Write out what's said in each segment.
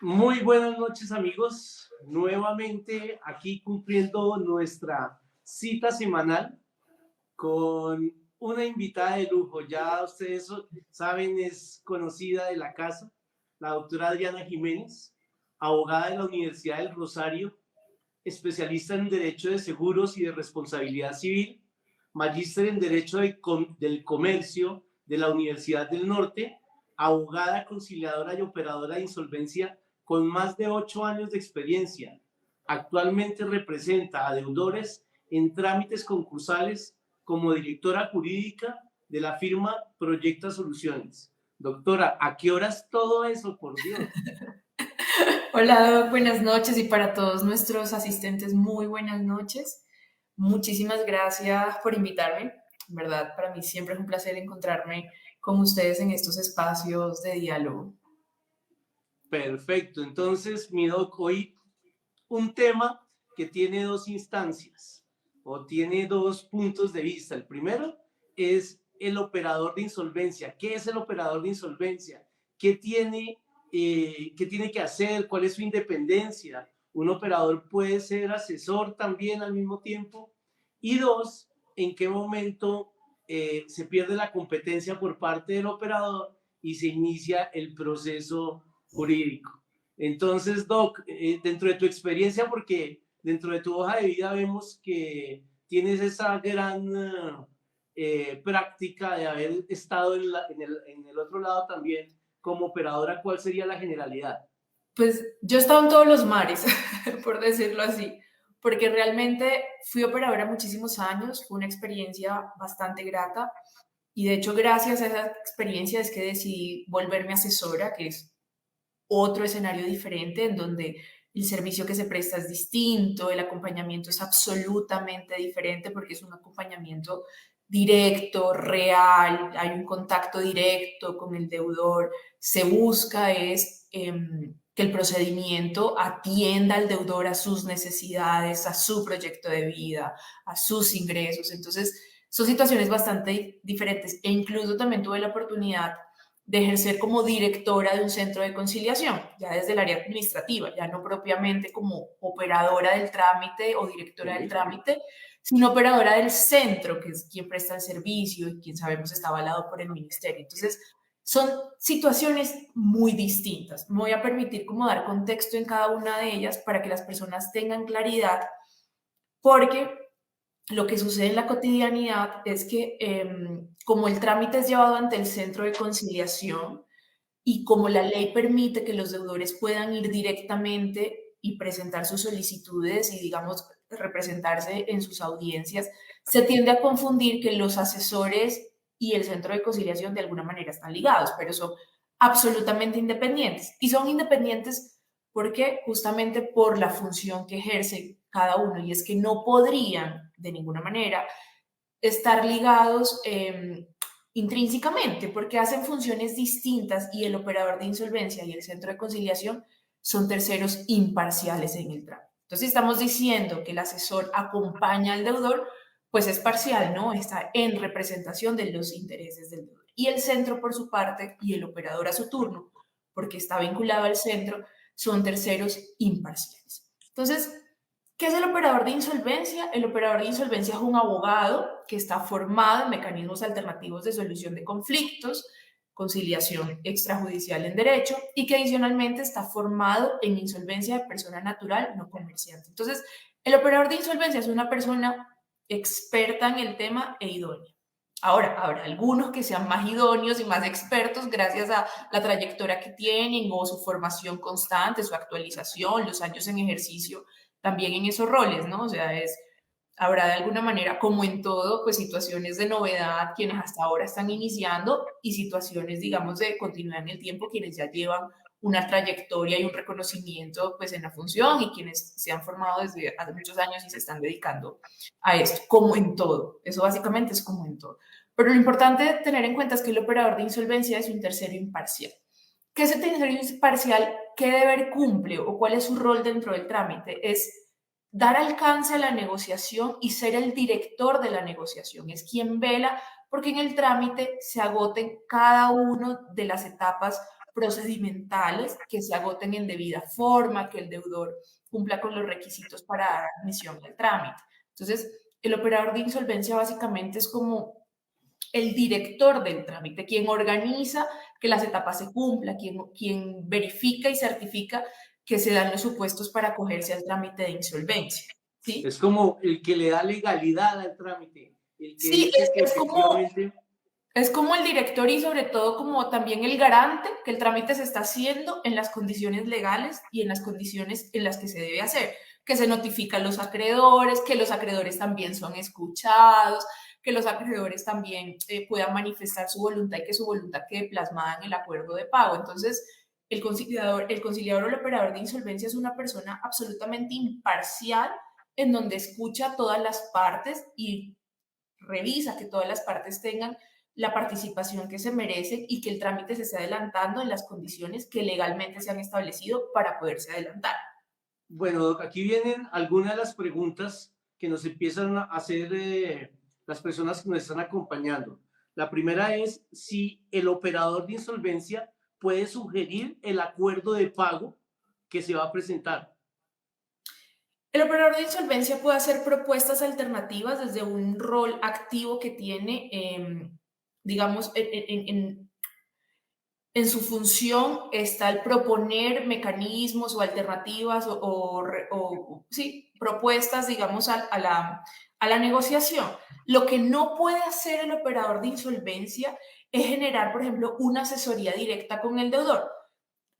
Muy buenas noches, amigos. Nuevamente aquí cumpliendo nuestra cita semanal con una invitada de lujo. Ya ustedes saben, es conocida de la casa, la doctora Adriana Jiménez, abogada de la Universidad del Rosario, especialista en Derecho de Seguros y de Responsabilidad Civil, magíster en Derecho del Comercio de la Universidad del Norte, abogada conciliadora y operadora de insolvencia con más de 8 años de experiencia. Actualmente representa a deudores en trámites concursales como directora jurídica de la firma Proyecta Soluciones. Doctora, ¿a qué horas todo eso, por Dios? Hola, Doc, buenas noches y para todos nuestros asistentes, muy buenas noches. Muchísimas gracias por invitarme. En verdad, para mí siempre es un placer encontrarme con ustedes en estos espacios de diálogo. Perfecto. Entonces, mi doc, hoy un tema que tiene dos instancias o tiene dos puntos de vista. El primero es el operador de insolvencia. ¿Qué es el operador de insolvencia? ¿Qué tiene que hacer? ¿Cuál es su independencia? Un operador puede ser asesor también al mismo tiempo. Y dos, ¿en qué momento se pierde la competencia por parte del operador y se inicia el proceso jurídico? Entonces, Doc, dentro de tu experiencia, porque dentro de tu hoja de vida vemos que tienes esa gran práctica de haber estado en el otro lado también como operadora, ¿cuál sería la generalidad? Pues yo he estado en todos los mares, por decirlo así, porque realmente fui operadora muchísimos años, fue una experiencia bastante grata y de hecho gracias a esa experiencia es que decidí volverme asesora, que es otro escenario diferente en donde el servicio que se presta es distinto, el acompañamiento es absolutamente diferente porque es un acompañamiento directo, real, hay un contacto directo con el deudor, se busca es que el procedimiento atienda al deudor a sus necesidades, a su proyecto de vida, a sus ingresos. Entonces, son situaciones bastante diferentes e incluso también tuve la oportunidad de ejercer como directora de un centro de conciliación, ya desde el área administrativa, ya no propiamente como operadora del trámite o directora del Sí. trámite, sino operadora del centro, que es quien presta el servicio y quien sabemos está avalado por el ministerio. Entonces, son situaciones muy distintas. Me voy a permitir como dar contexto en cada una de ellas para que las personas tengan claridad, porque lo que sucede en la cotidianidad es que como el trámite es llevado ante el centro de conciliación, y como la ley permite que los deudores puedan ir directamente y presentar sus solicitudes y, digamos, representarse en sus audiencias, se tiende a confundir que los asesores y el centro de conciliación de alguna manera están ligados, pero son absolutamente independientes. Y son independientes porque justamente por la función que ejerce cada uno, y es que no podrían de ninguna manera estar ligados intrínsecamente, porque hacen funciones distintas y el operador de insolvencia y el centro de conciliación son terceros imparciales en el trámite. Entonces, si estamos diciendo que el asesor acompaña al deudor, pues es parcial, ¿no? Está en representación de los intereses del deudor. Y el centro, por su parte, y el operador a su turno, porque está vinculado al centro, son terceros imparciales. Entonces, ¿qué es el operador de insolvencia? El operador de insolvencia es un abogado que está formado en mecanismos alternativos de solución de conflictos, conciliación extrajudicial en derecho y que adicionalmente está formado en insolvencia de persona natural no comerciante. Entonces, el operador de insolvencia es una persona experta en el tema e idónea. Ahora, habrá algunos que sean más idóneos y más expertos gracias a la trayectoria que tienen o su formación constante, su actualización, los años en ejercicio también en esos roles, ¿no? O sea, habrá de alguna manera, como en todo, pues situaciones de novedad, quienes hasta ahora están iniciando y situaciones, digamos, de continuidad en el tiempo, quienes ya llevan una trayectoria y un reconocimiento pues en la función y quienes se han formado desde hace muchos años y se están dedicando a esto, como en todo. Eso básicamente es como en todo. Pero lo importante de tener en cuenta es que el operador de insolvencia es un tercero imparcial. ¿Qué es el tercero imparcial? ¿Qué deber cumple o cuál es su rol dentro del trámite? Es dar alcance a la negociación y ser el director de la negociación. Es quien vela porque en el trámite se agoten cada una de las etapas procedimentales que se agoten en debida forma, que el deudor cumpla con los requisitos para dar admisión al trámite. Entonces, el operador de insolvencia básicamente es como el director del trámite, quien organiza que las etapas se cumplan, quien verifica y certifica que se dan los supuestos para acogerse al trámite de insolvencia. ¿Sí? Es como el que le da legalidad al trámite, el que Sí, dice que efectivamente... Es como el director y sobre todo como también el garante que el trámite se está haciendo en las condiciones legales y en las condiciones en las que se debe hacer, que se notifican los acreedores, que los acreedores también son escuchados, que los acreedores también puedan manifestar su voluntad y que su voluntad quede plasmada en el acuerdo de pago. Entonces, el conciliador o el operador de insolvencia es una persona absolutamente imparcial en donde escucha todas las partes y revisa que todas las partes tengan la participación que se merecen y que el trámite se esté adelantando en las condiciones que legalmente se han establecido para poderse adelantar. Bueno, Doc, aquí vienen algunas de las preguntas que nos empiezan a hacer las personas que nos están acompañando. La primera es si el operador de insolvencia puede sugerir el acuerdo de pago que se va a presentar. El operador de insolvencia puede hacer propuestas alternativas desde un rol activo que tiene, digamos, en su función está el proponer mecanismos o alternativas sí, propuestas, digamos, a la negociación. Lo que no puede hacer el operador de insolvencia es generar, por ejemplo, una asesoría directa con el deudor.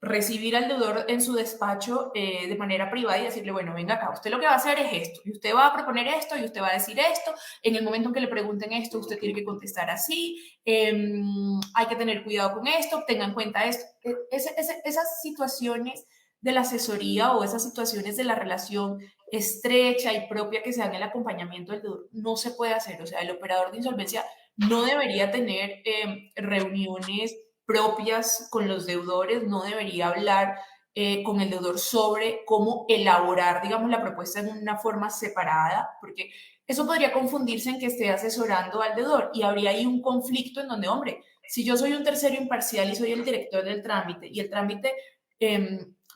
Recibir al deudor en su despacho de manera privada y decirle, bueno, venga acá, usted lo que va a hacer es esto, y usted va a proponer esto, y usted va a decir esto, en el momento en que le pregunten esto, usted tiene que contestar así, hay que tener cuidado con esto, tenga en cuenta esto. Esas situaciones de la asesoría o esas situaciones de la relación estrecha y propia que se dan en el acompañamiento del deudor, no se puede hacer. O sea, el operador de insolvencia no debería tener reuniones propias con los deudores, no debería hablar con el deudor sobre cómo elaborar, digamos, la propuesta en una forma separada, porque eso podría confundirse en que esté asesorando al deudor y habría ahí un conflicto en donde, hombre, si yo soy un tercero imparcial y soy el director del trámite y el trámite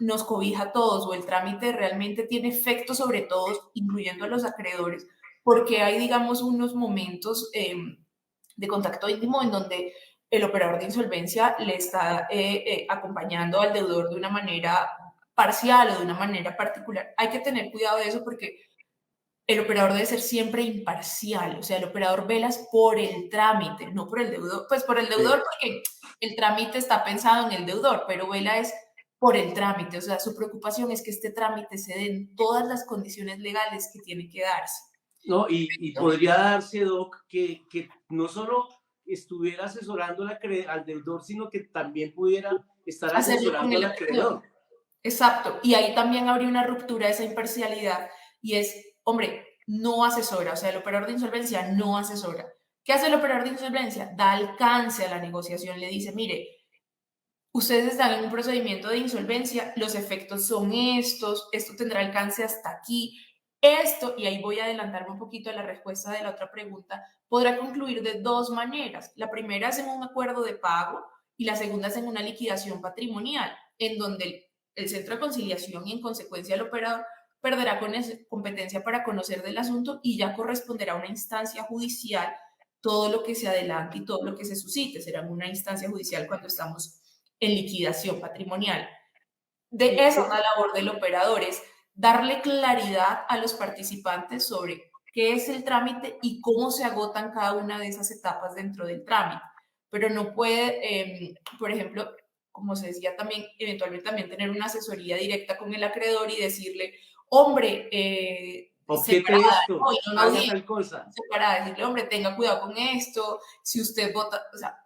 nos cobija a todos o el trámite realmente tiene efecto sobre todos, incluyendo a los acreedores, porque hay, digamos, unos momentos de contacto íntimo en donde el operador de insolvencia le está acompañando al deudor de una manera parcial o de una manera particular. Hay que tener cuidado de eso porque el operador debe ser siempre imparcial, o sea, el operador velas por el trámite, no por el deudor, pues por el deudor porque el trámite está pensado en el deudor, pero vela es por el trámite, o sea, su preocupación es que este trámite se dé en todas las condiciones legales que tiene que darse. ¿No? Y podría darse, Doc, que no solo estuviera asesorando al deudor, sino que también pudiera estar Hacerlo con asesorando al el acreedor. acreedor. Exacto, y ahí también habría una ruptura de esa imparcialidad y es, hombre, no asesora, o sea, el operador de insolvencia no asesora. ¿Qué hace el operador de insolvencia? Da alcance a la negociación, le dice, mire, ustedes están en un procedimiento de insolvencia, los efectos son estos, esto tendrá alcance hasta aquí, esto, y ahí voy a adelantarme un poquito a la respuesta de la otra pregunta, podrá concluir de dos maneras. La primera es en un acuerdo de pago y la segunda es en una liquidación patrimonial, en donde el centro de conciliación y en consecuencia el operador perderá competencia para conocer del asunto y ya corresponderá a una instancia judicial todo lo que se adelante y todo lo que se suscite. Será una instancia judicial cuando estamos en liquidación patrimonial. De esa es la labor del operador, es darle claridad a los participantes sobre qué es el trámite y cómo se agotan cada una de esas etapas dentro del trámite. Pero no puede, por ejemplo, como se decía también, eventualmente también tener una asesoría directa con el acreedor y decirle, hombre, Objete separada, esto, ¿no? Y no haga audiencia, tal cosa. separada, decirle, hombre, tenga cuidado con esto, si usted vota, o sea,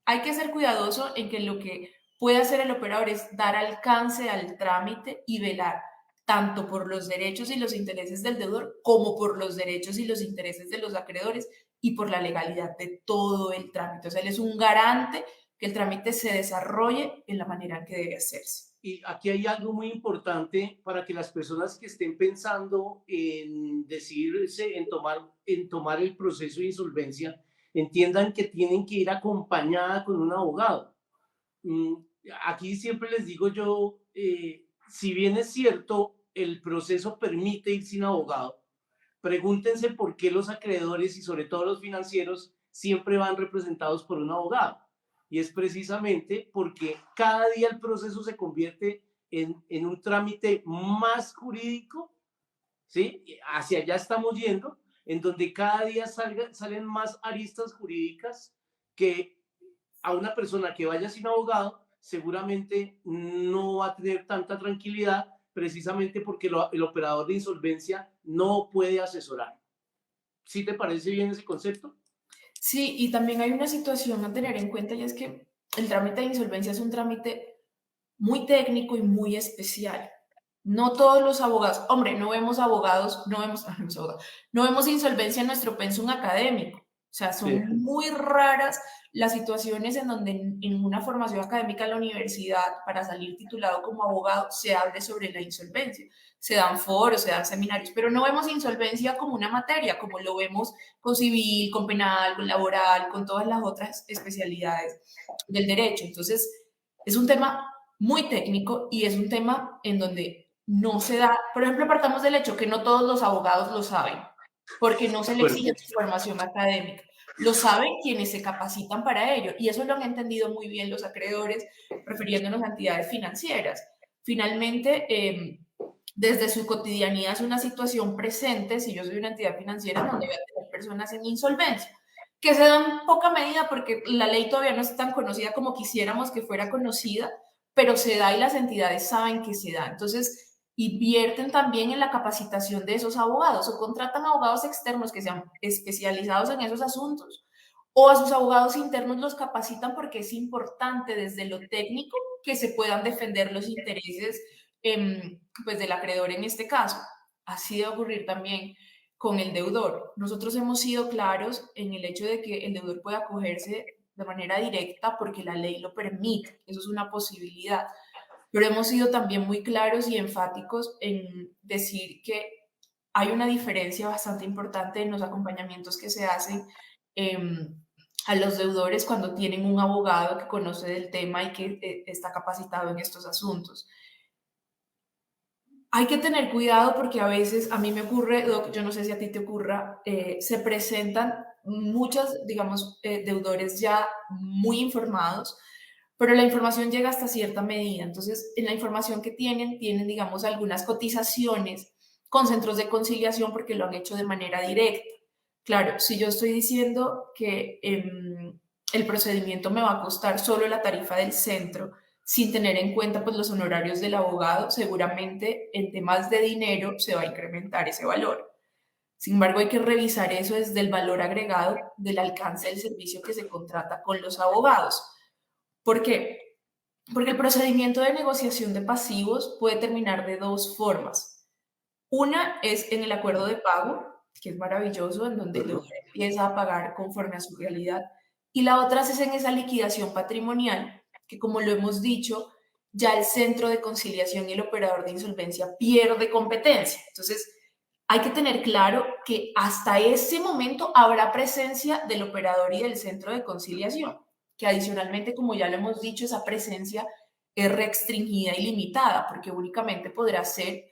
hay que ser cuidadoso en que lo que puede hacer el operador es dar alcance al trámite y velar tanto por los derechos y los intereses del deudor como por los derechos y los intereses de los acreedores y por la legalidad de todo el trámite. O sea, él es un garante que el trámite se desarrolle en la manera en que debe hacerse. Y aquí hay algo muy importante para que las personas que estén pensando en decidirse en tomar el proceso de insolvencia entiendan que tienen que ir acompañada con un abogado. aquí siempre les digo yo, si bien es cierto, el proceso permite ir sin abogado, pregúntense por qué los acreedores y sobre todo los financieros siempre van representados por un abogado. Y es precisamente porque cada día el proceso se convierte en un trámite más jurídico, ¿sí? Hacia allá estamos yendo, en donde cada día salen más aristas jurídicas que a una persona que vaya sin abogado seguramente no va a tener tanta tranquilidad precisamente porque el operador de insolvencia no puede asesorar. ¿Sí te parece bien ese concepto? Sí, y también hay una situación a tener en cuenta y es que el trámite de insolvencia es un trámite muy técnico y muy especial. No todos los abogados, hombre, no vemos abogados, no vemos insolvencia en nuestro pensum académico. O sea, Sí. son muy raras las situaciones en donde en una formación académica en la universidad, para salir titulado como abogado, se hable sobre la insolvencia. Se dan foros, se dan seminarios, pero no vemos insolvencia como una materia, como lo vemos con civil, con penal, con laboral, con todas las otras especialidades del derecho. Entonces, es un tema muy técnico y es un tema en donde no se da, por ejemplo, partamos del hecho que no todos los abogados lo saben, porque no De se le acuerdo. exige su formación académica. Lo saben quienes se capacitan para ello y eso lo han entendido muy bien los acreedores, refiriéndonos a entidades financieras. Finalmente, desde su cotidianidad es una situación presente, si yo soy una entidad financiera, donde voy a tener personas en insolvencia, que se dan poca medida porque la ley todavía no es tan conocida como quisiéramos que fuera conocida, pero se da y las entidades saben que se da. Entonces, invierten también en la capacitación de esos abogados o contratan abogados externos que sean especializados en esos asuntos o a sus abogados internos los capacitan porque es importante desde lo técnico que se puedan defender los intereses pues del acreedor en este caso. Así debe ocurrir también con el deudor. Nosotros hemos sido claros en el hecho de que el deudor puede acogerse de manera directa porque la ley lo permite. Eso es una posibilidad. Pero hemos sido también muy claros y enfáticos en decir que hay una diferencia bastante importante en los acompañamientos que se hacen eh, a los deudores cuando tienen un abogado que conoce del tema y que está capacitado en estos asuntos. Hay que tener cuidado porque a veces, a mí me ocurre, Doc, yo no sé si a ti te ocurra, se presentan muchos, digamos, deudores ya muy informados, pero la información llega hasta cierta medida. Entonces, en la información que tienen, digamos, algunas cotizaciones con centros de conciliación porque lo han hecho de manera directa. Claro, si yo estoy diciendo que el procedimiento me va a costar solo la tarifa del centro, sin tener en cuenta pues, los honorarios del abogado, seguramente en temas de dinero se va a incrementar ese valor. Sin embargo, hay que revisar eso desde el valor agregado del alcance del servicio que se contrata con los abogados. ¿Por qué? Porque el procedimiento de negociación de pasivos puede terminar de dos formas. Una es en el acuerdo de pago, que es maravilloso, en donde el deudor empieza a pagar conforme a su realidad. Y la otra es en esa liquidación patrimonial, que como lo hemos dicho, ya el centro de conciliación y el operador de insolvencia pierde competencia. Entonces, hay que tener claro que hasta ese momento habrá presencia del operador y del centro de conciliación, que adicionalmente, como ya lo hemos dicho, esa presencia es restringida y limitada, porque únicamente podrá ser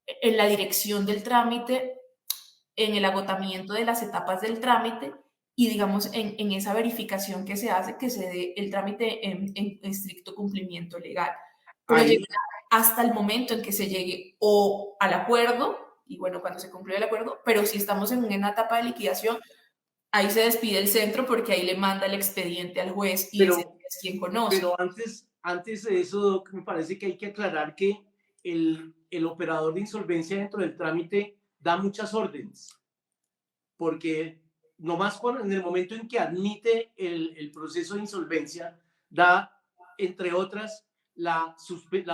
en la dirección del trámite, en el agotamiento de las etapas del trámite y, digamos, en esa verificación que se hace, que se dé el trámite en estricto cumplimiento legal. Pero Ahí, llega hasta el momento en que se llegue o al acuerdo, y bueno, cuando se cumplió el acuerdo, pero si estamos en una etapa de liquidación, ahí se despide el centro porque ahí le manda el expediente al juez y ese pero, es quien conoce. pero antes de eso, Doc, me parece que hay que aclarar que el operador de insolvencia dentro del trámite da muchas órdenes, porque nomás en el momento en que admite el proceso de insolvencia, da, entre otras, la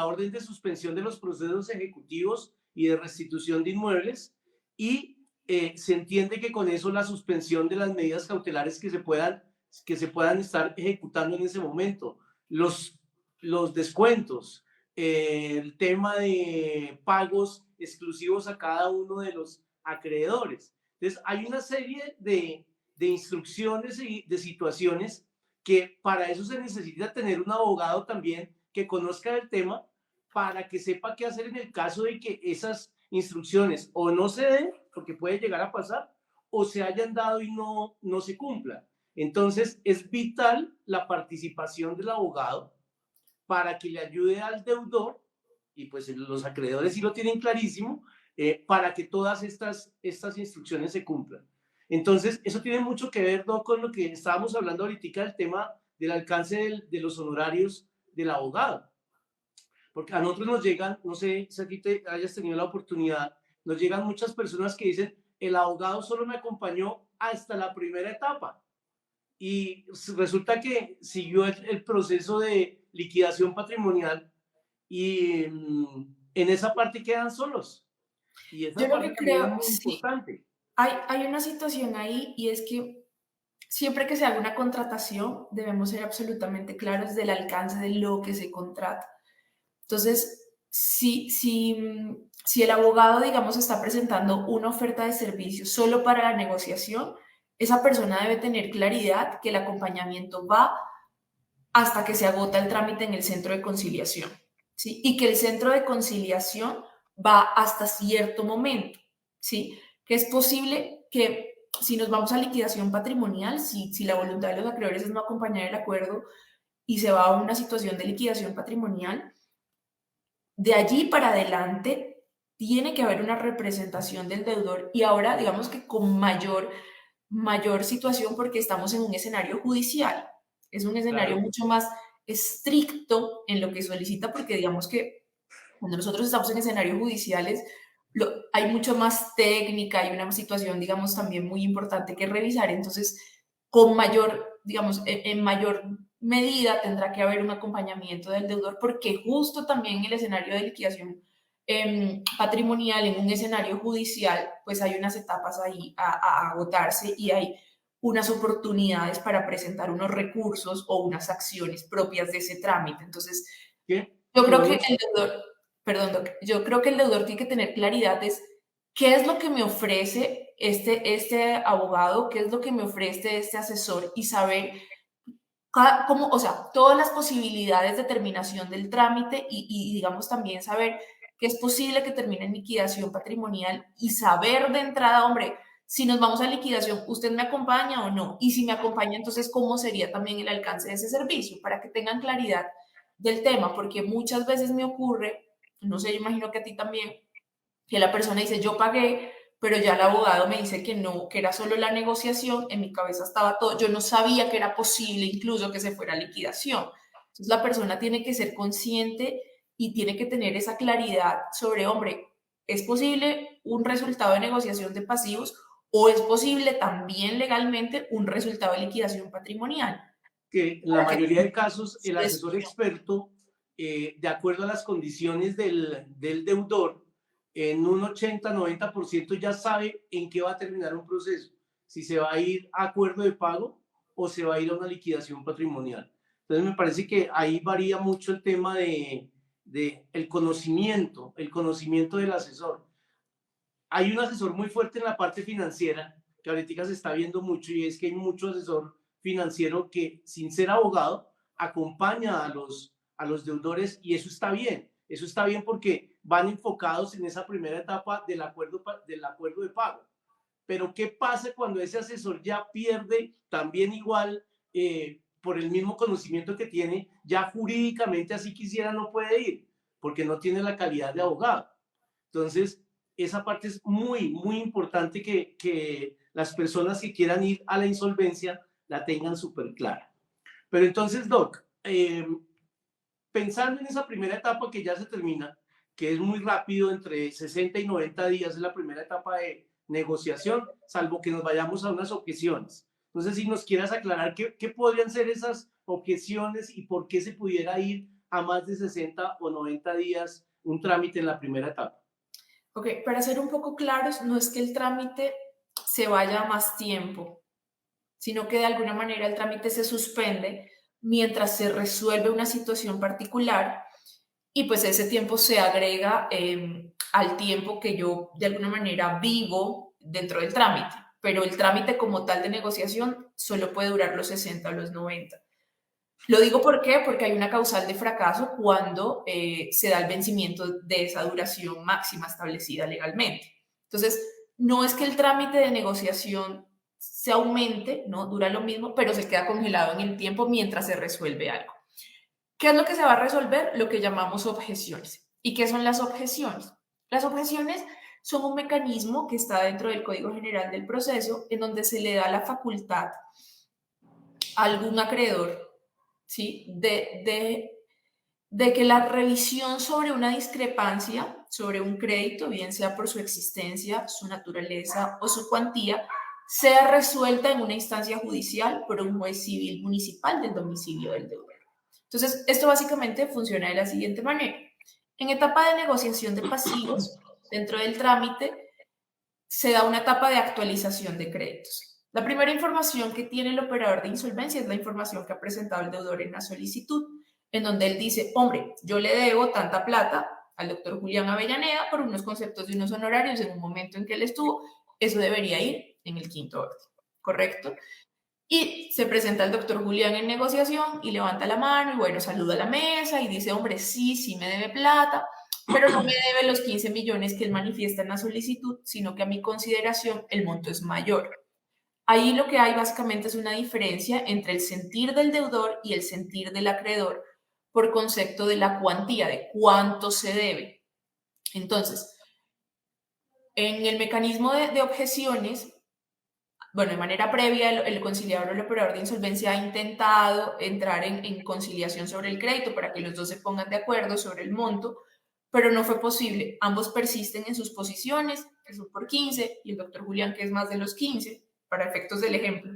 orden de suspensión de los procesos ejecutivos y de restitución de inmuebles y se entiende que con eso la suspensión de las medidas cautelares que se puedan estar ejecutando en ese momento, los descuentos, el tema de pagos exclusivos a cada uno de los acreedores. Entonces, hay una serie de instrucciones y de situaciones que para eso se necesita tener un abogado también que conozca el tema para que sepa qué hacer en el caso de que esas instrucciones o no se den, porque puede llegar a pasar, o se hayan dado y no se cumplan. Entonces, es vital la participación del abogado para que le ayude al deudor, y pues los acreedores sí lo tienen clarísimo, para que todas estas instrucciones se cumplan. Entonces, eso tiene mucho que ver, ¿no?, con lo que estábamos hablando ahorita del tema del alcance de los honorarios del abogado. Porque a nosotros nos llegan, no sé si a ti te hayas tenido la oportunidad, nos llegan muchas personas que dicen, el abogado solo me acompañó hasta la primera etapa. Y resulta que siguió el proceso de liquidación patrimonial y en esa parte quedan solos. Y Yo esa lo parte que también es creo, muy sí, importante. hay una situación ahí y es que siempre que se haga una contratación debemos ser absolutamente claros del alcance de lo que se contrata. Entonces, si el abogado, digamos, está presentando una oferta de servicio solo para la negociación, esa persona debe tener claridad que el acompañamiento va hasta que se agota el trámite en el centro de conciliación, ¿sí? Y que el centro de conciliación va hasta cierto momento, ¿sí? Que es posible que si nos vamos a liquidación patrimonial, si la voluntad de los acreedores es no acompañar el acuerdo y se va a una situación de liquidación patrimonial, de allí para adelante tiene que haber una representación del deudor y ahora digamos que con mayor situación porque estamos en un escenario judicial. Es un escenario Claro. mucho más estricto en lo que solicita porque digamos que cuando nosotros estamos en escenarios judiciales hay mucho más técnica, hay una situación, digamos, también muy importante que revisar. Entonces, con mayor, digamos, en mayor medida tendrá que haber un acompañamiento del deudor porque justo también en el escenario de liquidación patrimonial, en un escenario judicial, pues hay unas etapas ahí a agotarse y hay unas oportunidades para presentar unos recursos o unas acciones propias de ese trámite. Entonces, ¿Qué? yo Qué creo bueno. que el deudor, perdón, Doc, yo creo que el deudor tiene que tener claridad es qué es lo que me ofrece este abogado, qué es lo que me ofrece este asesor y saber cómo, o sea, todas las posibilidades de terminación del trámite y digamos también saber que es posible que termine en liquidación patrimonial y saber de entrada, hombre, si nos vamos a liquidación, ¿usted me acompaña o no? Y si me acompaña, entonces, ¿cómo sería también el alcance de ese servicio? Para que tengan claridad del tema, porque muchas veces me ocurre, no sé, yo imagino que a ti también, que la persona dice, yo pagué, pero ya el abogado me dice que no, que era solo la negociación, en mi cabeza estaba todo, yo no sabía que era posible incluso que se fuera a liquidación. Entonces la persona tiene que ser consciente y tiene que tener esa claridad sobre, hombre, ¿es posible un resultado de negociación de pasivos o es posible también legalmente un resultado de liquidación patrimonial? Que en la Para que mayoría de casos sí el es asesor experto, de acuerdo a las condiciones del deudor, en un 80-90% ya sabe en qué va a terminar un proceso, si se va a ir a acuerdo de pago o se va a ir a una liquidación patrimonial. Entonces me parece que ahí varía mucho el tema de el conocimiento del asesor. Hay un asesor muy fuerte en la parte financiera, que ahorita se está viendo mucho, y es que hay mucho asesor financiero que, sin ser abogado, acompaña a los deudores, y eso está bien porque van enfocados en esa primera etapa del acuerdo de pago. Pero ¿qué pasa cuando ese asesor ya pierde también igual, por el mismo conocimiento que tiene, ya jurídicamente así quisiera no puede ir, porque no tiene la calidad de abogado? Entonces, esa parte es muy, muy importante que las personas que quieran ir a la insolvencia la tengan súper clara. Pero entonces, Doc, pensando en esa primera etapa que ya se termina, que es muy rápido, entre 60 y 90 días es la primera etapa de negociación, salvo que nos vayamos a unas objeciones. Entonces, si nos quieras aclarar qué podrían ser esas objeciones y por qué se pudiera ir a más de 60 o 90 días un trámite en la primera etapa. Ok, para ser un poco claros, no es que el trámite se vaya más tiempo, sino que de alguna manera el trámite se suspende mientras se resuelve una situación particular y pues ese tiempo se agrega al tiempo que yo de alguna manera vivo dentro del trámite, pero el trámite como tal de negociación solo puede durar los 60 o los 90. Lo digo ¿por qué? Porque hay una causal de fracaso cuando se da el vencimiento de esa duración máxima establecida legalmente. Entonces, no es que el trámite de negociación se aumente, ¿no? Dura lo mismo, pero se queda congelado en el tiempo mientras se resuelve algo. ¿Qué es lo que se va a resolver? Lo que llamamos objeciones. ¿Y qué son las objeciones? Las objeciones son un mecanismo que está dentro del Código General del Proceso en donde se le da la facultad a algún acreedor, ¿sí? De que la revisión sobre una discrepancia, sobre un crédito, bien sea por su existencia, su naturaleza o su cuantía, sea resuelta en una instancia judicial por un juez civil municipal del domicilio del deudor. Entonces, esto básicamente funciona de la siguiente manera. En etapa de negociación de pasivos, dentro del trámite, se da una etapa de actualización de créditos. La primera información que tiene el operador de insolvencia es la información que ha presentado el deudor en la solicitud, en donde él dice, hombre, yo le debo tanta plata al doctor Julián Avellaneda por unos conceptos de unos honorarios en un momento en que él estuvo, eso debería ir en el quinto orden, ¿correcto? Y se presenta el doctor Julián en negociación y levanta la mano y bueno, saluda a la mesa y dice, hombre, sí, sí me debe plata, pero no me debe los 15 millones que él manifiesta en la solicitud, sino que a mi consideración el monto es mayor. Ahí lo que hay básicamente es una diferencia entre el sentir del deudor y el sentir del acreedor por concepto de la cuantía, de cuánto se debe. Entonces, en el mecanismo de objeciones, bueno, de manera previa, el conciliador o el operador de insolvencia ha intentado entrar en conciliación sobre el crédito para que los dos se pongan de acuerdo sobre el monto, pero no fue posible. Ambos persisten en sus posiciones, que son por 15, y el doctor Julián, que es más de los 15, para efectos del ejemplo.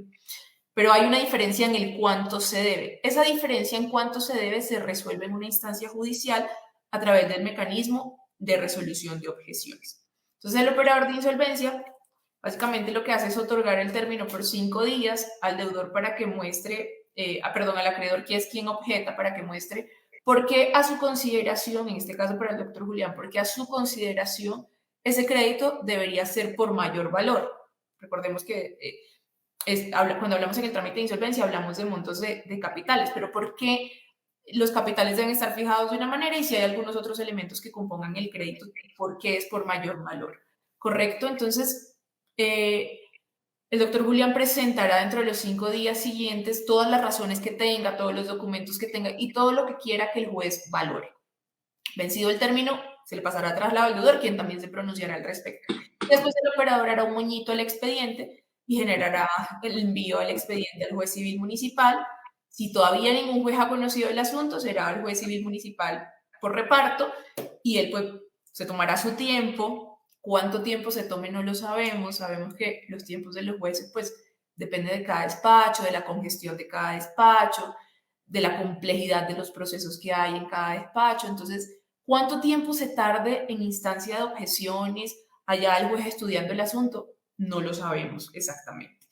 Pero hay una diferencia en el cuánto se debe. Esa diferencia en cuánto se debe se resuelve en una instancia judicial a través del mecanismo de resolución de objeciones. Entonces, el operador de insolvencia básicamente lo que hace es otorgar el término por 5 días al deudor para que muestre, al acreedor, que es quien objeta, para que muestre por qué a su consideración, en este caso para el doctor Julián, porque a su consideración ese crédito debería ser por mayor valor. Recordemos que cuando hablamos en el trámite de insolvencia hablamos de montos de capitales, pero ¿por qué los capitales deben estar fijados de una manera y si hay algunos otros elementos que compongan el crédito, por qué es por mayor valor? ¿Correcto? Entonces, el doctor Julián presentará dentro de los 5 días siguientes todas las razones que tenga, todos los documentos que tenga y todo lo que quiera que el juez valore. Vencido el término, se le pasará a traslado al deudor, quien también se pronunciará al respecto. Después el operador hará un moñito al expediente y generará el envío al expediente al juez civil municipal. Si todavía ningún juez ha conocido el asunto, será el juez civil municipal por reparto y él pues se tomará su tiempo. Cuánto tiempo se tome no lo sabemos. Sabemos que los tiempos de los jueces pues depende de cada despacho, de la congestión de cada despacho, de la complejidad de los procesos que hay en cada despacho. Entonces, ¿cuánto tiempo se tarde en instancia de objeciones allá el juez estudiando el asunto? No lo sabemos exactamente.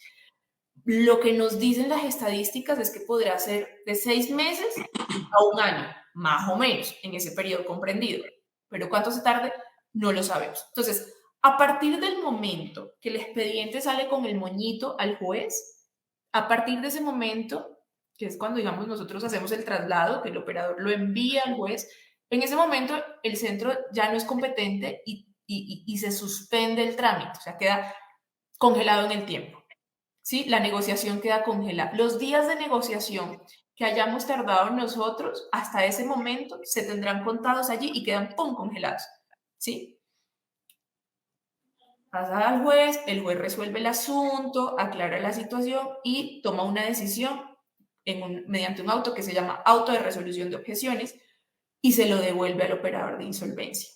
Lo que nos dicen las estadísticas es que podrá ser de 6 meses a 1 año, más o menos, en ese periodo comprendido. Pero cuánto se tarde, no lo sabemos. Entonces, a partir del momento que el expediente sale con el moñito al juez, a partir de ese momento, que es cuando, digamos, nosotros hacemos el traslado, que el operador lo envía al juez, en ese momento el centro ya no es competente y se suspende el trámite, o sea, queda congelado en el tiempo. ¿Sí? La negociación queda congelada. Los días de negociación que hayamos tardado nosotros hasta ese momento se tendrán contados allí y quedan ¡pum! Congelados. ¿Sí? Pasa al juez, el juez resuelve el asunto, aclara la situación y toma una decisión mediante un auto que se llama auto de resolución de objeciones y se lo devuelve al operador de insolvencia.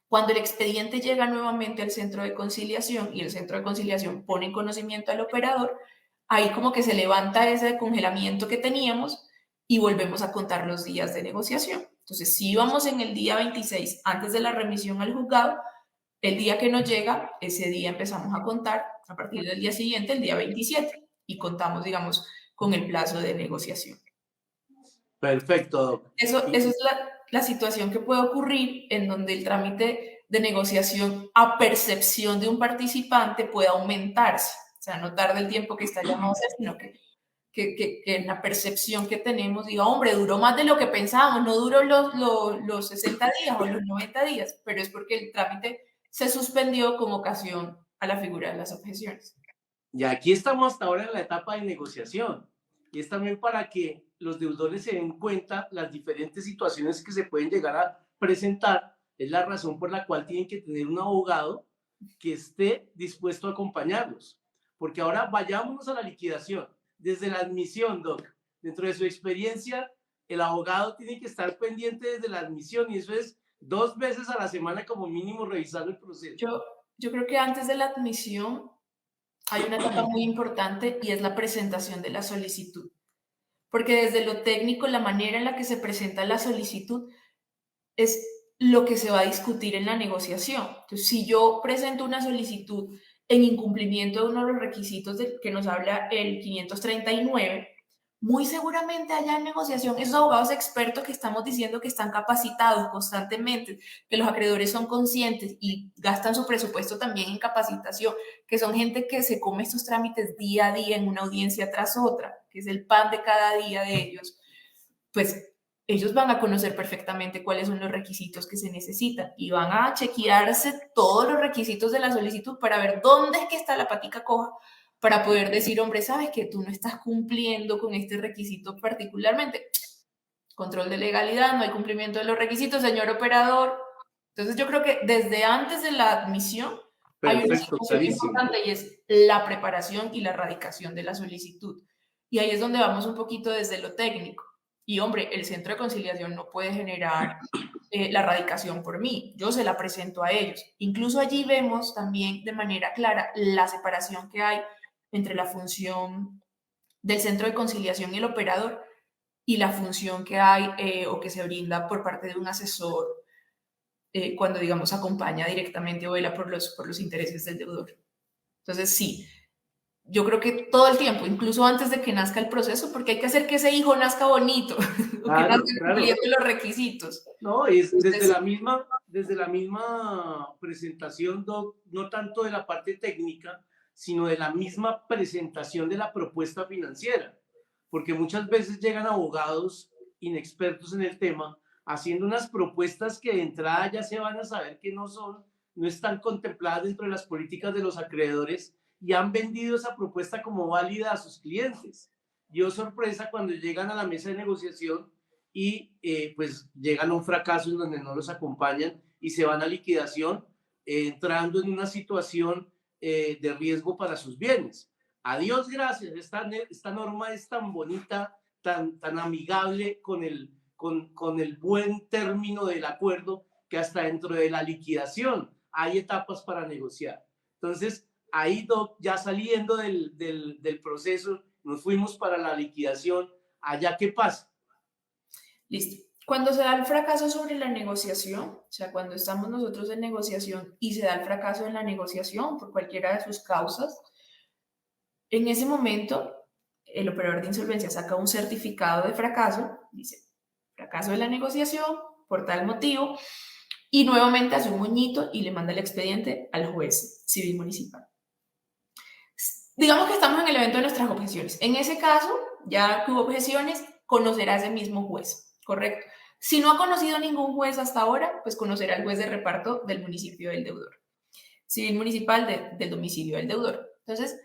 Cuando el expediente llega nuevamente al centro de conciliación y el centro de conciliación pone en conocimiento al operador, ahí como que se levanta ese congelamiento que teníamos y volvemos a contar los días de negociación. Entonces, si íbamos en el día 26 antes de la remisión al juzgado, el día que nos llega, ese día empezamos a contar a partir del día siguiente, el día 27, y contamos, digamos, con el plazo de negociación. Perfecto. Eso es la situación que puede ocurrir en donde el trámite de negociación a percepción de un participante puede aumentarse. O sea, no tarda el tiempo que está llamado a hacer, sino que que la percepción que tenemos diga, hombre, duró más de lo que pensábamos, no duró los 60 días o los 90 días, pero es porque el trámite se suspendió con ocasión a la figura de las objeciones. Y aquí estamos hasta ahora en la etapa de negociación. Y es también para que los deudores se den cuenta las diferentes situaciones que se pueden llegar a presentar. Es la razón por la cual tienen que tener un abogado que esté dispuesto a acompañarlos. Porque ahora vayámonos a la liquidación. Desde la admisión, Doc, dentro de su experiencia, el abogado tiene que estar pendiente desde la admisión y eso es 2 veces a la semana como mínimo revisando el proceso. Yo creo que antes de la admisión hay una etapa muy importante y es la presentación de la solicitud. Porque desde lo técnico, la manera en la que se presenta la solicitud es lo que se va a discutir en la negociación. Entonces, si yo presento una solicitud en incumplimiento de uno de los requisitos que nos habla el 539, muy seguramente allá en negociación, esos abogados expertos que estamos diciendo que están capacitados constantemente, que los acreedores son conscientes y gastan su presupuesto también en capacitación, que son gente que se come estos trámites día a día en una audiencia tras otra, que es el pan de cada día de ellos, pues ellos van a conocer perfectamente cuáles son los requisitos que se necesitan y van a chequearse todos los requisitos de la solicitud para ver dónde es que está la patica coja, para poder decir, hombre, sabes que tú no estás cumpliendo con este requisito particularmente. Control de legalidad, no hay cumplimiento de los requisitos, señor operador. Entonces yo creo que desde antes de la admisión hay una Perfecto, situación clarísimo. importante y es la preparación y la radicación de la solicitud. Y ahí es donde vamos un poquito desde lo técnico. Y hombre, el centro de conciliación no puede generar la radicación por mí, yo se la presento a ellos. Incluso allí vemos también de manera clara la separación que hay entre la función del centro de conciliación y el operador y la función que hay o que se brinda por parte de un asesor cuando, digamos, acompaña directamente o vela por los intereses del deudor. Entonces, sí, yo creo que todo el tiempo, incluso antes de que nazca el proceso, porque hay que hacer que ese hijo nazca bonito, o que nazca cumpliendo los requisitos. No, es Entonces, desde la misma presentación, Doc, no tanto de la parte técnica, sino de la misma presentación de la propuesta financiera, porque muchas veces llegan abogados inexpertos en el tema haciendo unas propuestas que de entrada ya se van a saber que no están contempladas dentro de las políticas de los acreedores y han vendido esa propuesta como válida a sus clientes. Dio sorpresa cuando llegan a la mesa de negociación y pues llegan a un fracaso en donde no los acompañan y se van a liquidación entrando en una situación de riesgo para sus bienes. A Dios gracias, esta norma es tan bonita, tan amigable con el buen término del acuerdo que hasta dentro de la liquidación hay etapas para negociar. Entonces, ahí, Doc, ya saliendo del proceso, nos fuimos para la liquidación. ¿Allá qué pasa? listo. Cuando se da el fracaso sobre la negociación, o sea, cuando estamos nosotros en negociación y se da el fracaso en la negociación por cualquiera de sus causas, en ese momento el operador de insolvencia saca un certificado de fracaso, dice, fracaso de la negociación por tal motivo, y nuevamente hace un moñito y le manda el expediente al juez civil municipal. Digamos que estamos en el evento de nuestras objeciones. En ese caso, ya que hubo objeciones, conocerá ese mismo juez, ¿correcto? Si no ha conocido ningún juez hasta ahora, pues conocerá al juez de reparto del municipio del deudor, civil municipal del domicilio del deudor. Entonces,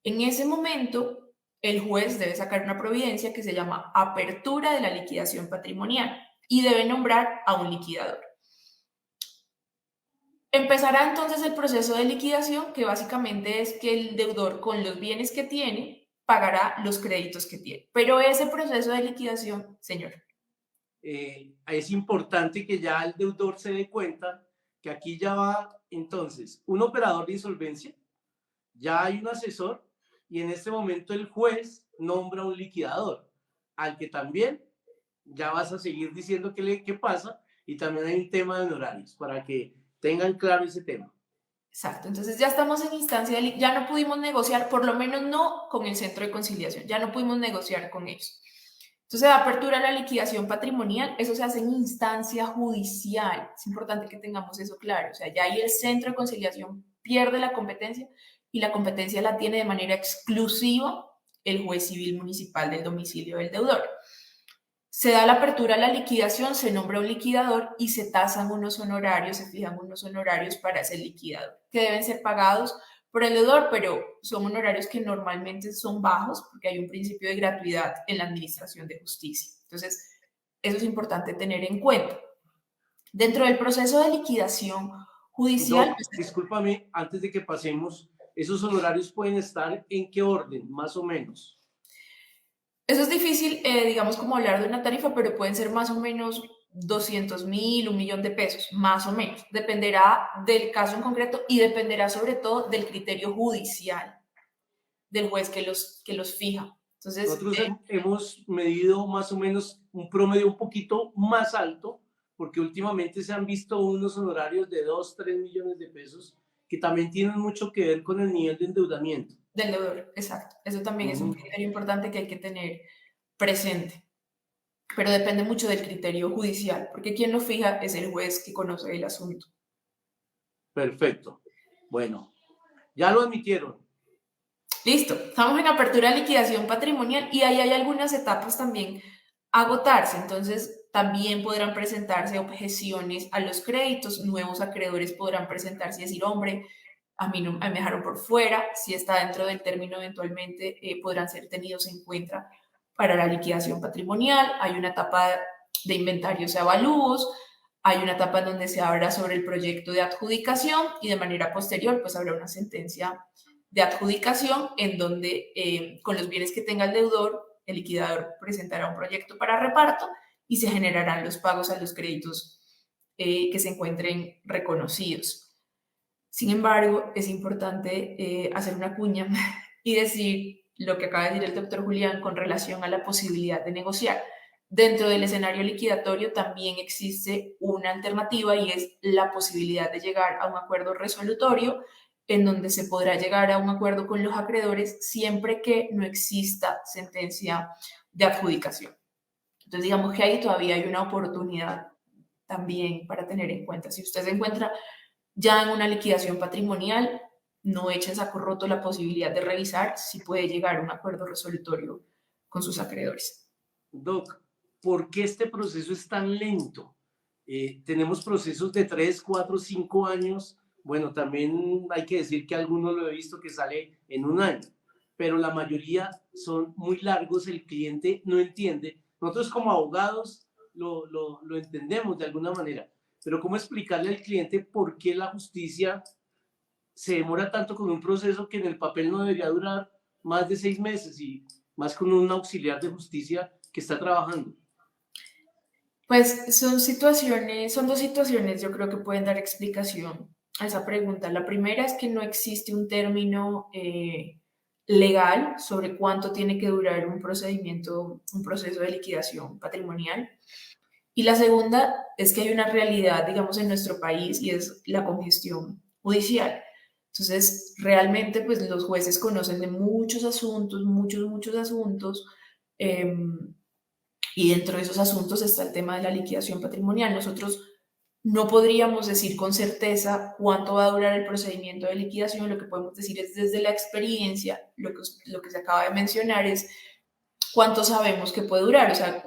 en ese momento, el juez debe sacar una providencia que se llama apertura de la liquidación patrimonial y debe nombrar a un liquidador. Empezará entonces el proceso de liquidación, que básicamente es que el deudor con los bienes que tiene pagará los créditos que tiene. Pero ese proceso de liquidación, señor. Es importante que ya el deudor se dé cuenta que aquí ya va entonces un operador de insolvencia, ya hay un asesor y en este momento el juez nombra un liquidador, al que también ya vas a seguir diciendo qué pasa y también hay un tema de honorarios para que tengan claro ese tema. Exacto, entonces ya estamos en instancia de ya no pudimos negociar, por lo menos no con el centro de conciliación, ya no pudimos negociar con ellos. Entonces, de apertura a la liquidación patrimonial, eso se hace en instancia judicial. Es importante que tengamos eso claro. O sea, ya ahí el centro de conciliación pierde la competencia y la competencia la tiene de manera exclusiva el juez civil municipal del domicilio del deudor. Se da la apertura a la liquidación, se nombra un liquidador y se tasan unos honorarios, se fijan unos honorarios para ese liquidador, que deben ser pagados por el deudor, pero son honorarios que normalmente son bajos porque hay un principio de gratuidad en la administración de justicia. Entonces, eso es importante tener en cuenta. Dentro del proceso de liquidación judicial... Doc, discúlpame, antes de que pasemos, ¿esos honorarios pueden estar en qué orden, más o menos? Eso es difícil, digamos, como hablar de una tarifa, pero pueden ser más o menos 200.000, 1.000.000 de pesos, más o menos. Dependerá del caso en concreto y dependerá sobre todo del criterio judicial del juez que los fija. Entonces, nosotros hemos medido más o menos un promedio un poquito más alto, porque últimamente se han visto unos honorarios de 2, 3 millones de pesos que también tienen mucho que ver con el nivel de endeudamiento. Del deudor, exacto. Eso también es un criterio importante que hay que tener presente. Pero depende mucho del criterio judicial, porque quien lo fija es el juez que conoce el asunto. Perfecto. Bueno, ya lo admitieron. Listo, estamos en apertura de liquidación patrimonial y ahí hay algunas etapas también a agotarse. Entonces, también podrán presentarse objeciones a los créditos, nuevos acreedores podrán presentarse y decir, hombre, a mí me dejaron por fuera, si está dentro del término eventualmente podrán ser tenidos en cuenta para la liquidación patrimonial. Hay una etapa de inventarios y avalúos, hay una etapa en donde se habla sobre el proyecto de adjudicación y de manera posterior pues habrá una sentencia de adjudicación en donde con los bienes que tenga el deudor, el liquidador presentará un proyecto para reparto y se generarán los pagos a los créditos que se encuentren reconocidos. Sin embargo, es importante hacer una cuña y decir lo que acaba de decir el doctor Julián con relación a la posibilidad de negociar. Dentro del escenario liquidatorio también existe una alternativa y es la posibilidad de llegar a un acuerdo resolutorio en donde se podrá llegar a un acuerdo con los acreedores siempre que no exista sentencia de adjudicación. Entonces, digamos que ahí todavía hay una oportunidad también para tener en cuenta. Si usted se encuentra ya en una liquidación patrimonial, no eche en saco roto la posibilidad de revisar si puede llegar a un acuerdo resolutorio con sus acreedores. Doc, ¿por qué este proceso es tan lento? Tenemos procesos de 3, 4, 5 años. Bueno, también hay que decir que algunos lo he visto que sale en un año, pero la mayoría son muy largos, el cliente no entiende. Nosotros como abogados lo entendemos de alguna manera, pero ¿cómo explicarle al cliente por qué la justicia se demora tanto con un proceso que en el papel no debería durar más de 6 meses y más con un auxiliar de justicia que está trabajando? Pues son dos situaciones, yo creo que pueden dar explicación a esa pregunta. La primera es que no existe un término legal sobre cuánto tiene que durar un proceso de liquidación patrimonial. Y la segunda es que hay una realidad, digamos, en nuestro país y es la congestión judicial. Entonces, realmente, pues los jueces conocen de muchos asuntos, muchos asuntos. Y dentro de esos asuntos está el tema de la liquidación patrimonial. Nosotros no podríamos decir con certeza cuánto va a durar el procedimiento de liquidación. Lo que podemos decir es desde la experiencia, lo que se acaba de mencionar es cuánto sabemos que puede durar, o sea,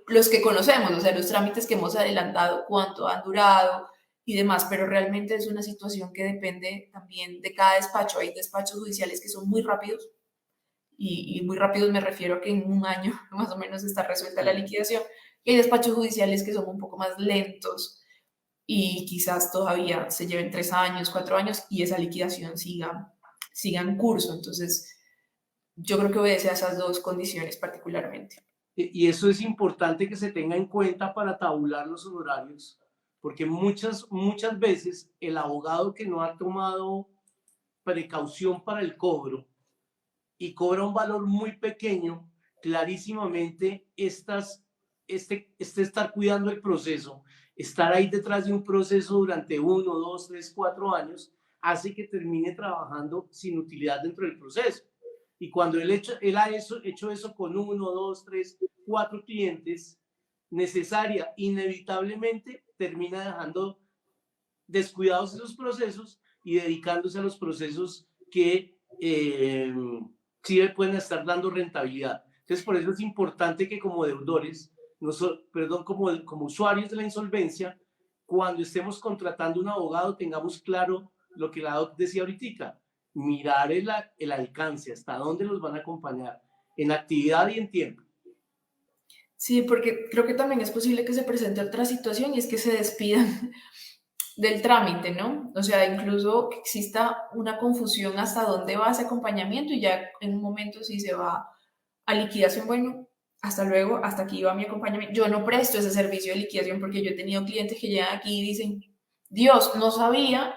los que conocemos, o sea, los trámites que hemos adelantado, cuánto han durado y demás, pero realmente es una situación que depende también de cada despacho. Hay despachos judiciales que son muy rápidos, y muy rápidos me refiero a que en un año más o menos está resuelta la liquidación, y hay despachos judiciales que son un poco más lentos y quizás todavía se lleven 3 años, 4 años y esa liquidación siga en curso. Entonces, yo creo que obedece a esas dos condiciones particularmente. Y eso es importante que se tenga en cuenta para tabular los honorarios, porque muchas veces el abogado que no ha tomado precaución para el cobro y cobra un valor muy pequeño, clarísimamente este estar cuidando el proceso, estar ahí detrás de un proceso durante 1, 2, 3, 4 años, hace que termine trabajando sin utilidad dentro del proceso. Y cuando él ha hecho eso con 1, 2, 3, 4 clientes, inevitablemente termina dejando descuidados esos procesos y dedicándose a los procesos que sí pueden estar dando rentabilidad. Entonces, por eso es importante que como deudores, perdón, como usuarios de la insolvencia, cuando estemos contratando un abogado, tengamos claro lo que la doc decía ahorita, mirar el alcance, hasta dónde los van a acompañar, en actividad y en tiempo. Sí, porque creo que también es posible que se presente otra situación y es que se despidan del trámite, ¿no? O sea, incluso que exista una confusión hasta dónde va ese acompañamiento y ya en un momento si se va a liquidación, bueno, hasta luego, hasta aquí va mi acompañamiento. Yo no presto ese servicio de liquidación porque yo he tenido clientes que llegan aquí y dicen, Dios, no sabía,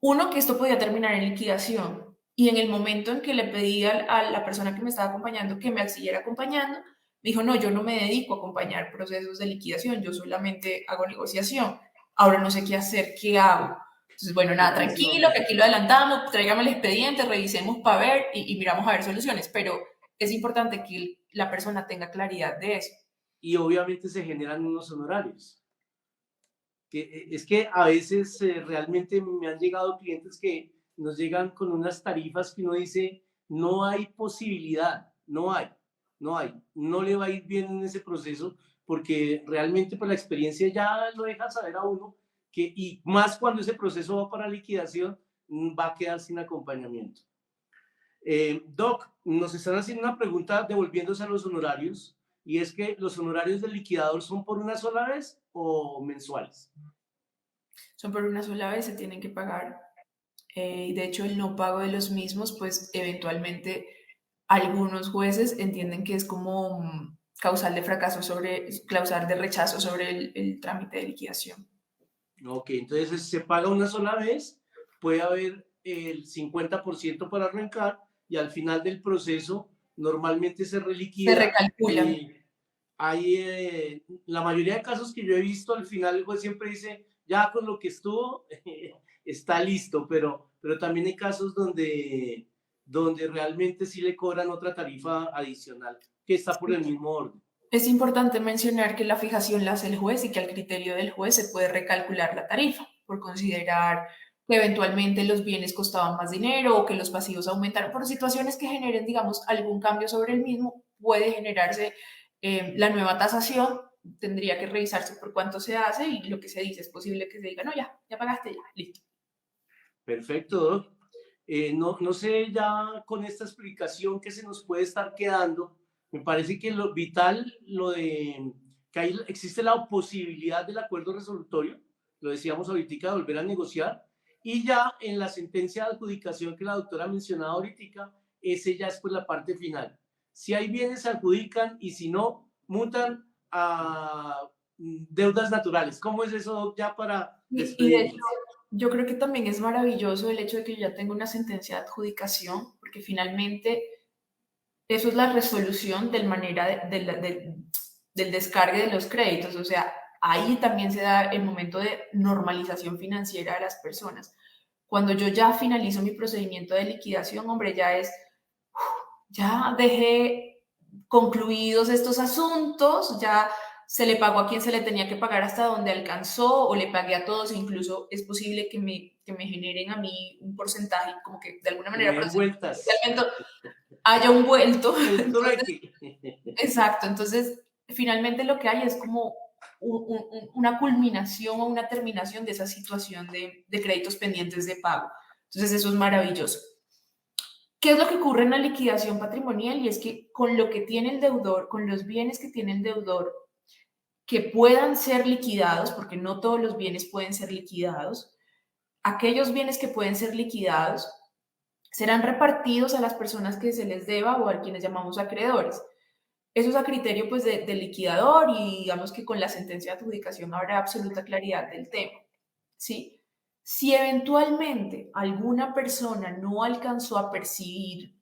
uno, que esto podía terminar en liquidación. Y en el momento en que le pedí a la persona que me estaba acompañando que me siguiera acompañando, me dijo, no, yo no me dedico a acompañar procesos de liquidación, yo solamente hago negociación. Ahora no sé qué hacer, ¿qué hago? Entonces, bueno, nada, tranquilo, que aquí lo adelantamos, tráigame el expediente, revisemos para ver y miramos a ver soluciones, pero es importante que la persona tenga claridad de eso. Y obviamente se generan unos honorarios. Es que a veces realmente me han llegado clientes que nos llegan con unas tarifas que uno dice, no hay posibilidad, no le va a ir bien en ese proceso, porque realmente por la experiencia ya lo deja saber a uno, y más cuando ese proceso va para liquidación, va a quedar sin acompañamiento. Doc, nos están haciendo una pregunta devolviéndose a los honorarios, y es que los honorarios del liquidador son por una sola vez o mensuales. Son por una sola vez, se tienen que pagar. Y de hecho, el no pago de los mismos, pues eventualmente algunos jueces entienden que es como causal de fracaso causal de rechazo sobre el trámite de liquidación. Ok, entonces se paga una sola vez, puede haber el 50% para arrancar y al final del proceso normalmente se Se reliquida recalculan. y hay la mayoría de casos que yo he visto al final el juez siempre dice ya con lo que estuvo está listo, pero también hay casos donde realmente sí le cobran otra tarifa adicional que está por el mismo orden. Es importante mencionar que la fijación la hace el juez y que al criterio del juez se puede recalcular la tarifa por considerar que eventualmente los bienes costaban más dinero o que los pasivos aumentaron por situaciones que generen, digamos, algún cambio sobre el mismo, puede generarse la nueva tasación, tendría que revisarse por cuánto se hace y lo que se dice es posible que se diga, no, ya pagaste, ya, listo. Perfecto, Doc. No sé ya con esta explicación que se nos puede estar quedando, me parece que lo vital, lo de que ahí existe la posibilidad del acuerdo resolutorio, lo decíamos ahorita, de volver a negociar, y ya en la sentencia de adjudicación que la doctora ha mencionado ahorita, ese ya es pues la parte final. Si hay bienes se adjudican y si no, mutan a deudas naturales. ¿Cómo es eso, Doc, ya para Y de hecho, despedirnos? yo creo que también es maravilloso el hecho de que yo ya tengo una sentencia de adjudicación, porque finalmente eso es la resolución del manera del descargue de los créditos. O sea, ahí también se da el momento de normalización financiera de las personas. Cuando yo ya finalizo mi procedimiento de liquidación, hombre, ya dejé concluidos estos asuntos, ya se le pagó a quien se le tenía que pagar hasta donde alcanzó o le pagué a todos, e incluso es posible que me generen a mí un porcentaje, como que de alguna Que me manera den vueltas. haya un vuelto. El Entonces, trueque. exacto, entonces finalmente lo que hay es como una culminación o una terminación de esa situación de créditos pendientes de pago. Entonces eso es maravilloso. ¿Qué es lo que ocurre en la liquidación patrimonial? Y es que con lo que tiene el deudor, con los bienes que tiene el deudor, que puedan ser liquidados, porque no todos los bienes pueden ser liquidados, aquellos bienes que pueden ser liquidados serán repartidos a las personas que se les deba o a quienes llamamos acreedores. Eso es a criterio pues del liquidador y digamos que con la sentencia de adjudicación habrá absoluta claridad del tema, ¿sí? Si eventualmente alguna persona no alcanzó a percibir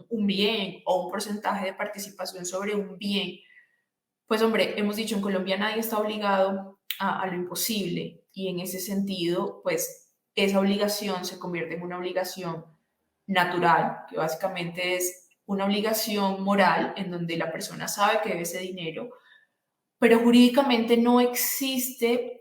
un bien o un porcentaje de participación sobre un bien, pues hombre, hemos dicho en Colombia nadie está obligado a lo imposible y en ese sentido, pues esa obligación se convierte en una obligación natural, que básicamente es una obligación moral en donde la persona sabe que debe ese dinero, pero jurídicamente no existe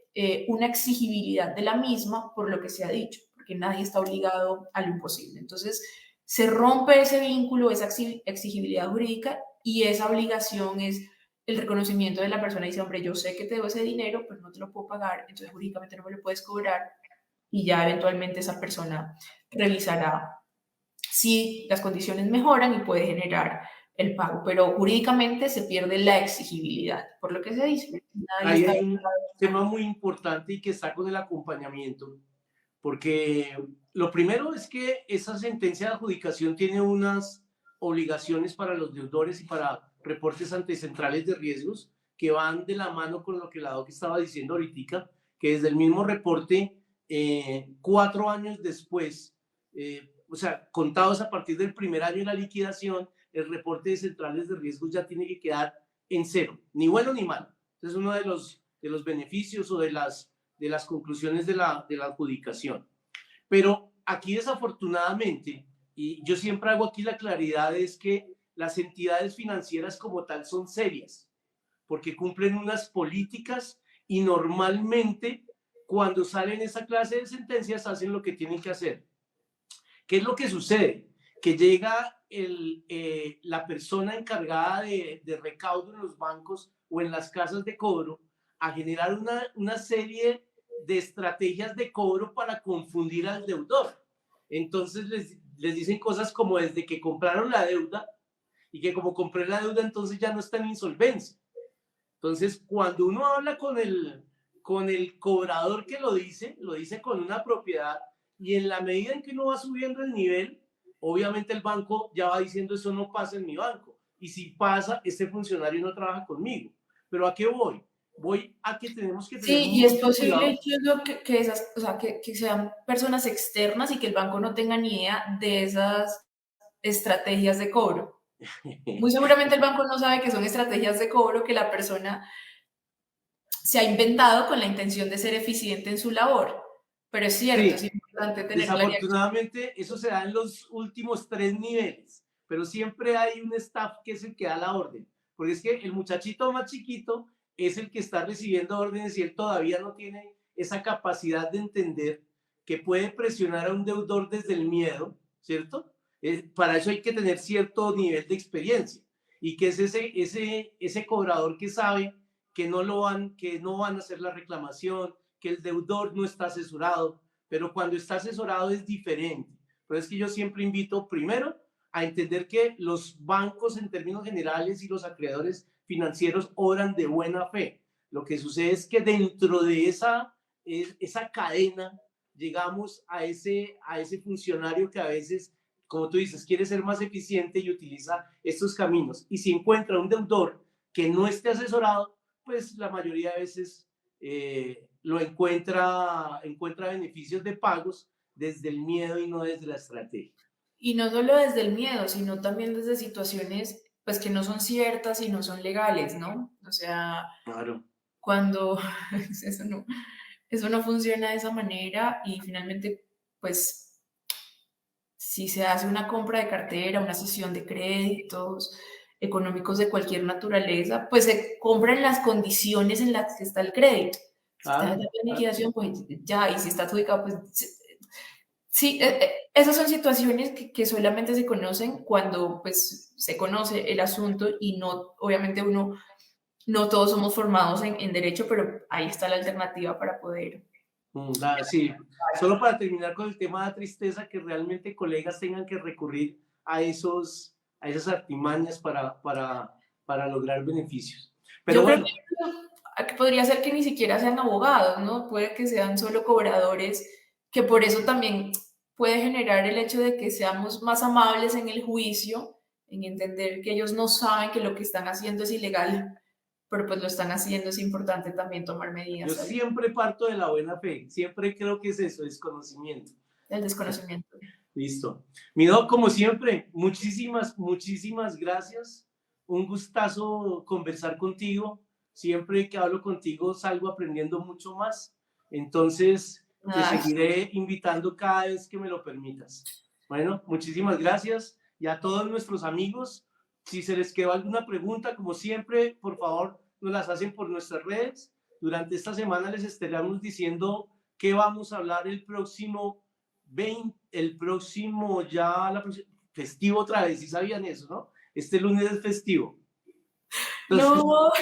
una exigibilidad de la misma por lo que se ha dicho, porque nadie está obligado a lo imposible. Entonces, se rompe ese vínculo, esa exigibilidad jurídica, y esa obligación es el reconocimiento de la persona. Dice, hombre, yo sé que te debo ese dinero, pero no te lo puedo pagar, entonces jurídicamente no me lo puedes cobrar, y ya eventualmente esa persona revisará si las condiciones mejoran y puede generar el pago, pero jurídicamente se pierde la exigibilidad, por lo que se dice. Nadie Ahí está... hay un tema muy importante y que está con el acompañamiento, porque lo primero es que esa sentencia de adjudicación tiene unas obligaciones para los deudores y para reportes ante centrales de riesgos que van de la mano con lo que la doc estaba diciendo ahorita, que desde el mismo reporte, 4 años después, o sea, contados a partir del primer año de la liquidación, el reporte de centrales de riesgos ya tiene que quedar en cero, ni bueno ni malo. Es uno de los beneficios o de las conclusiones de la adjudicación. Pero aquí desafortunadamente, y yo siempre hago aquí la claridad, es que las entidades financieras como tal son serias, porque cumplen unas políticas y normalmente cuando salen esa clase de sentencias hacen lo que tienen que hacer. ¿Qué es lo que sucede? Que llega la persona encargada de recaudo en los bancos o en las casas de cobro a generar una serie de estrategias de cobro para confundir al deudor. Entonces les dicen cosas como desde que compraron la deuda y que como compré la deuda entonces ya no está en insolvencia. Entonces cuando uno habla con el cobrador que lo dice con una propiedad, y en la medida en que uno va subiendo el nivel, obviamente el banco ya va diciendo eso no pasa en mi banco. Y si pasa, este funcionario no trabaja conmigo. ¿Pero a qué voy? Voy a que tenemos que tener Sí, y es mucho posible cuidado. incluso que esas, o sea, que sean personas externas y que el banco no tenga ni idea de esas estrategias de cobro. Muy seguramente el banco no sabe que son estrategias de cobro que la persona se ha inventado con la intención de ser eficiente en su labor. Pero es cierto, es Sí, importante tener claridad. desafortunadamente eso se da en los últimos 3 niveles, pero siempre hay un staff que es el que da la orden, porque es que el muchachito más chiquito es el que está recibiendo órdenes y él todavía no tiene esa capacidad de entender que puede presionar a un deudor desde el miedo, ¿cierto? Para eso hay que tener cierto nivel de experiencia y que es ese cobrador que sabe que no van a hacer la reclamación, que el deudor no está asesorado, pero cuando está asesorado es diferente. Pero es que yo siempre invito primero a entender que los bancos en términos generales y los acreedores financieros obran de buena fe. Lo que sucede es que dentro de esa cadena llegamos a ese funcionario que a veces, como tú dices, quiere ser más eficiente y utiliza estos caminos. Y si encuentra un deudor que no esté asesorado, pues la mayoría de veces lo encuentra beneficios de pagos desde el miedo y no desde la estrategia. Y no solo desde el miedo, sino también desde situaciones pues que no son ciertas y no son legales, ¿no? O sea, Claro. cuando eso no funciona de esa manera y finalmente pues si se hace una compra de cartera, una cesión de créditos económicos de cualquier naturaleza, pues se compra en las condiciones en las que está el crédito. Si está en Claro, la claro. liquidación, pues ya, y si está adjudicado, pues sí, esas son situaciones que solamente se conocen cuando pues se conoce el asunto y no, obviamente uno, no todos somos formados en derecho, pero ahí está la alternativa para poder. Sí, solo para terminar con el tema de la tristeza, que realmente colegas tengan que recurrir a esas artimañas para lograr beneficios. Pero Yo creo bueno, que podría ser que ni siquiera sean abogados, ¿no? Puede que sean solo cobradores, que por eso también puede generar el hecho de que seamos más amables en el juicio, en entender que ellos no saben que lo que están haciendo es ilegal, pero pues lo están haciendo, es importante también tomar yo medidas ahí, siempre parto de la buena fe, siempre creo que es eso, es conocimiento. del desconocimiento. Listo. Miro, como siempre, muchísimas gracias. Un gustazo conversar contigo. Siempre que hablo contigo salgo aprendiendo mucho más. Entonces, te Ay, seguiré invitando cada vez que me lo permitas. Bueno, muchísimas gracias. Y a todos nuestros amigos, si se les quedó alguna pregunta, como siempre, por favor, nos las hacen por nuestras redes. Durante esta semana les estaremos diciendo qué vamos a hablar el próximo 20, el próximo ya, festivo otra vez, ¿sí sabían eso, no? Este lunes es festivo. Entonces, no,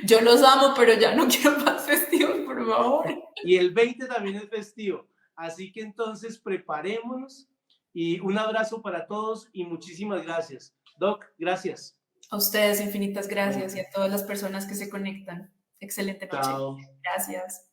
yo los amo, pero ya no quiero más festivos, por favor. y el 20 también es festivo. Así que entonces preparémonos y un abrazo para todos y muchísimas gracias. Doc, gracias. A ustedes infinitas gracias y a todas las personas que se conectan. Excelente noche. Chao. Gracias.